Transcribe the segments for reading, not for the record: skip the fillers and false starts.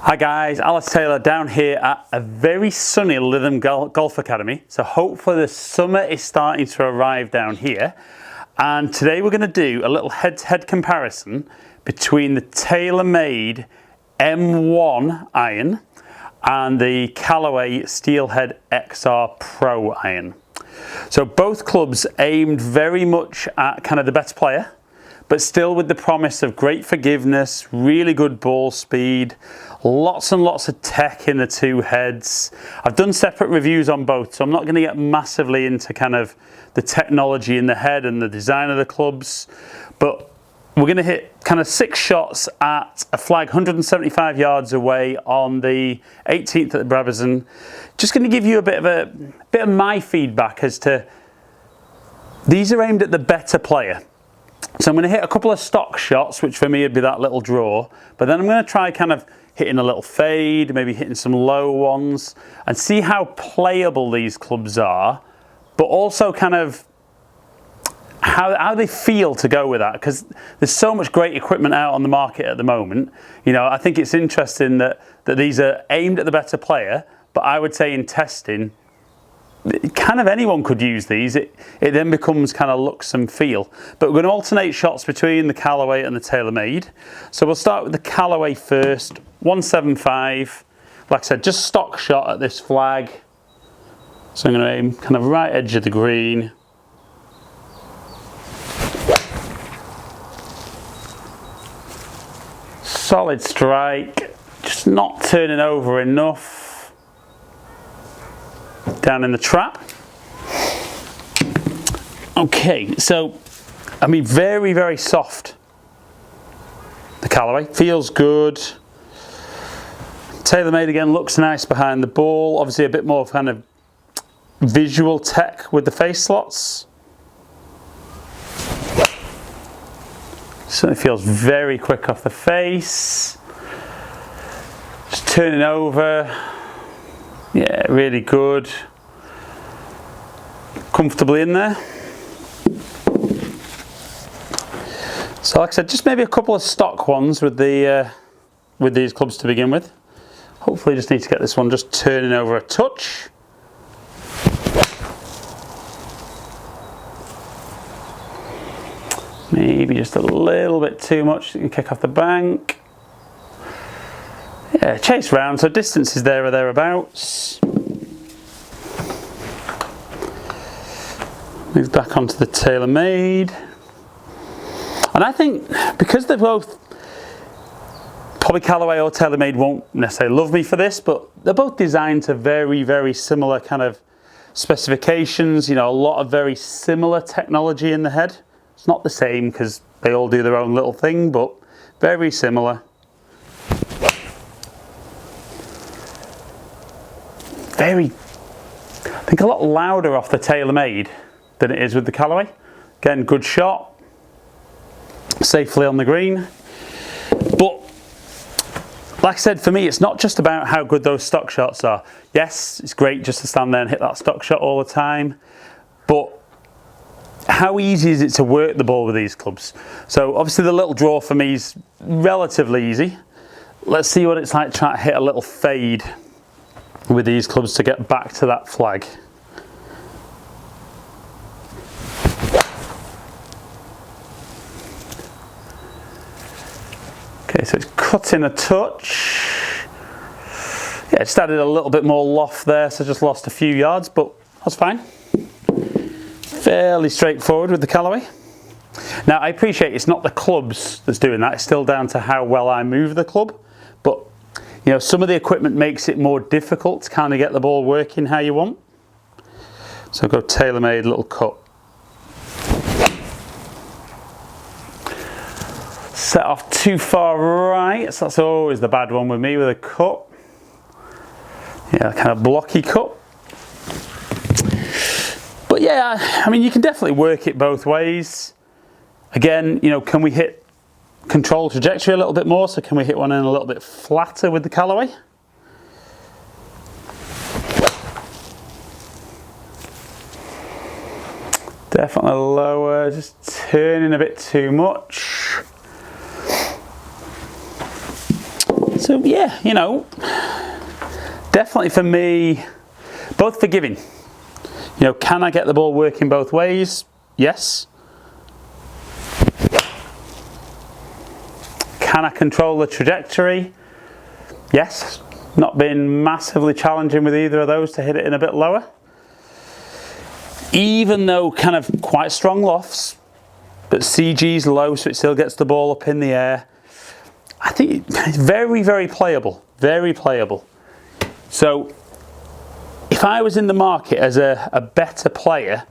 Hi guys, Alice Taylor down here at a very sunny Lytham Golf Academy. So hopefully the summer is starting to arrive down here. And today we're going to do a little head-to-head comparison between the TAYLORMADE M1 iron and the CALLAWAY STEELHEAD XR Pro iron. So both clubs aimed very much at kind of the better player, but still with the promise of great forgiveness, really good ball speed, lots and lots of tech in the two heads. I've done separate reviews on both, so I'm not going to get massively into kind of the technology in the head and the design of the clubs, but we're going to hit kind of 6 shots at a flag 175 yards away on the 18th at the Brabazon. Just going to give you a bit of my feedback as to these are aimed at the better player. So I'm going to hit a couple of stock shots, which for me would be that little draw, but then I'm going to try kind of hitting a little fade, maybe hitting some low ones, and see how playable these clubs are, but also kind of how they feel to go with that, because there's so much great equipment out on the market at the moment. You know, I think it's interesting that these are aimed at the better player, but I would say in testing, kind of anyone could use these. It then becomes kind of looks and feel. But we're going to alternate shots between the CALLAWAY and the TAYLORMADE. So we'll start with the CALLAWAY first. 175. Like I said, just stock shot at this flag. So I'm going to aim kind of right edge of the green. Solid strike. Just not turning over enough. Down in the trap. Okay, so I mean very, very soft. The CALLAWAY feels good. TAYLORMADE again looks nice behind the ball. Obviously a bit more kind of visual tech with the face slots. Certainly feels very quick off the face. Just turning over. Yeah, really good. Comfortably in there. So like I said, just maybe a couple of stock ones with these clubs to begin with. Hopefully just need to get this one just turning over a touch. Maybe just a little bit too much, you can kick off the bank. Yeah, chase round, so distance is there or thereabouts. Move back onto the TAYLORMADE. And I think because they're both, probably CALLAWAY or TAYLORMADE won't necessarily love me for this, but they're both designed to very, very similar kind of specifications. You know, a lot of very similar technology in the head. It's not the same because they all do their own little thing, but very similar. I think a lot louder off the TAYLORMADE than it is with the CALLAWAY. Again, good shot, safely on the green. But like I said, for me, it's not just about how good those stock shots are. Yes, it's great just to stand there and hit that stock shot all the time, but how easy is it to work the ball with these clubs? So obviously the little draw for me is relatively easy. Let's see what it's like trying to hit a little fade with these clubs to get back to that flag. Okay, so it's cutting a touch. Yeah, just added a little bit more loft there, so just lost a few yards, but that's fine. Fairly straightforward with the CALLAWAY. Now I appreciate it's not the clubs that's doing that, it's still down to how well I move the club, but you know, some of the equipment makes it more difficult to kind of get the ball working how you want. So go TAYLORMADE, little cut. Set off too far right, so that's always the bad one with me with a cut. Yeah, kind of blocky cut. But yeah, I mean, you can definitely work it both ways. Again, you know, can we hit control trajectory a little bit more? So can we hit one in a little bit flatter with the CALLAWAY? Definitely lower, just turning a bit too much. So yeah, you know, definitely for me, both forgiving. You know, can I get the ball working both ways? Yes. Can I control the trajectory? Yes. Not been massively challenging with either of those to hit it in a bit lower. Even though kind of quite strong lofts, but CG's low, so it still gets the ball up in the air. I think it's very, very playable. Very playable. So if I was in the market as a better player,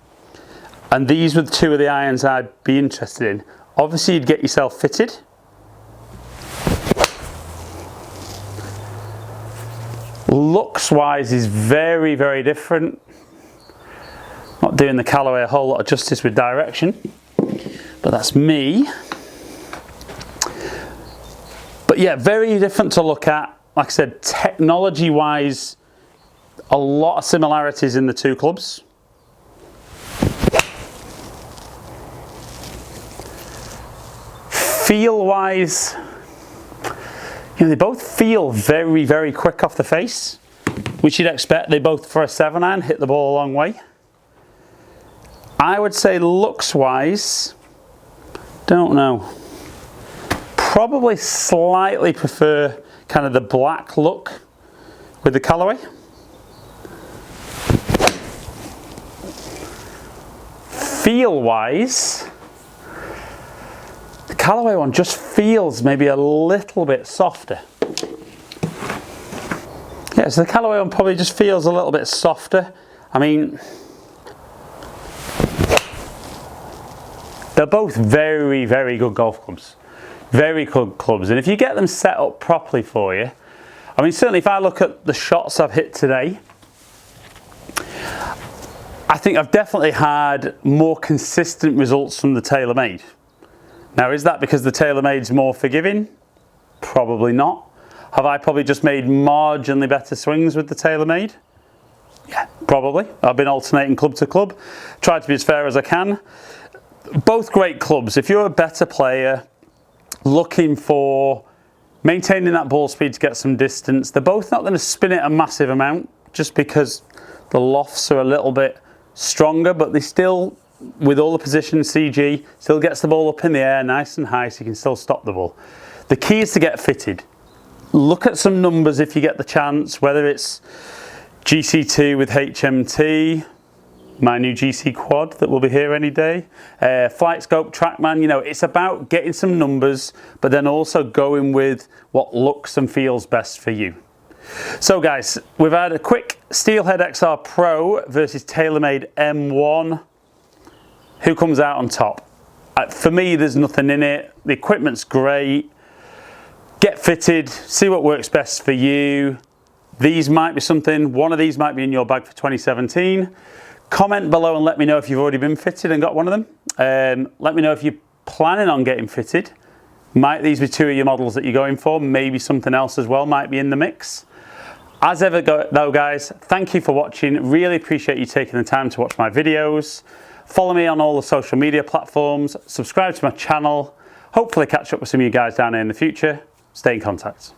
and these were two of the irons I'd be interested in, obviously you'd get yourself fitted. Looks wise is very, very different. Not doing the Callaway a whole lot of justice with direction, but that's me. But yeah, very different to look at. Like I said, technology wise, a lot of similarities in the two clubs. Feel wise, you know, they both feel very, very quick off the face, which you'd expect. They both, for a 7-iron, hit the ball a long way. I would say looks wise, don't know. Probably slightly prefer kind of the black look with the Callaway. Feel wise, the Callaway one just feels maybe a little bit softer. Yeah, so the Callaway one probably just feels a little bit softer. I mean, they're both very, very good golf clubs. Very good clubs. And if you get them set up properly for you, I mean, certainly if I look at the shots I've hit today, I think I've definitely had more consistent results from the TaylorMade. Now, is that because the TaylorMade's more forgiving? Probably not. Have I probably just made marginally better swings with the TaylorMade? Yeah, probably. I've been alternating club to club, tried to be as fair as I can. Both great clubs. If you're a better player looking for maintaining that ball speed to get some distance, they're both not going to spin it a massive amount just because the lofts are a little bit stronger, but they still, with all the position CG, still gets the ball up in the air nice and high so you can still stop the ball. The key is to get fitted. Look at some numbers if you get the chance, whether it's GC2 with HMT, my new GC quad that will be here any day, Flight Scope, TrackMan. You know, it's about getting some numbers, but then also going with what looks and feels best for you. So guys, we've had a quick Steelhead XR Pro versus TaylorMade M1. Who comes out on top? For me, there's nothing in it. The equipment's great. Get fitted, see what works best for you. These might be something, one of these might be in your bag for 2017. Comment below and let me know if you've already been fitted and got one of them. Let me know if you're planning on getting fitted. Might these be two of your models that you're going for? Maybe something else as well might be in the mix. As ever though guys, thank you for watching. Really appreciate you taking the time to watch my videos. Follow me on all the social media platforms. Subscribe to my channel. Hopefully catch up with some of you guys down here in the future. Stay in contact.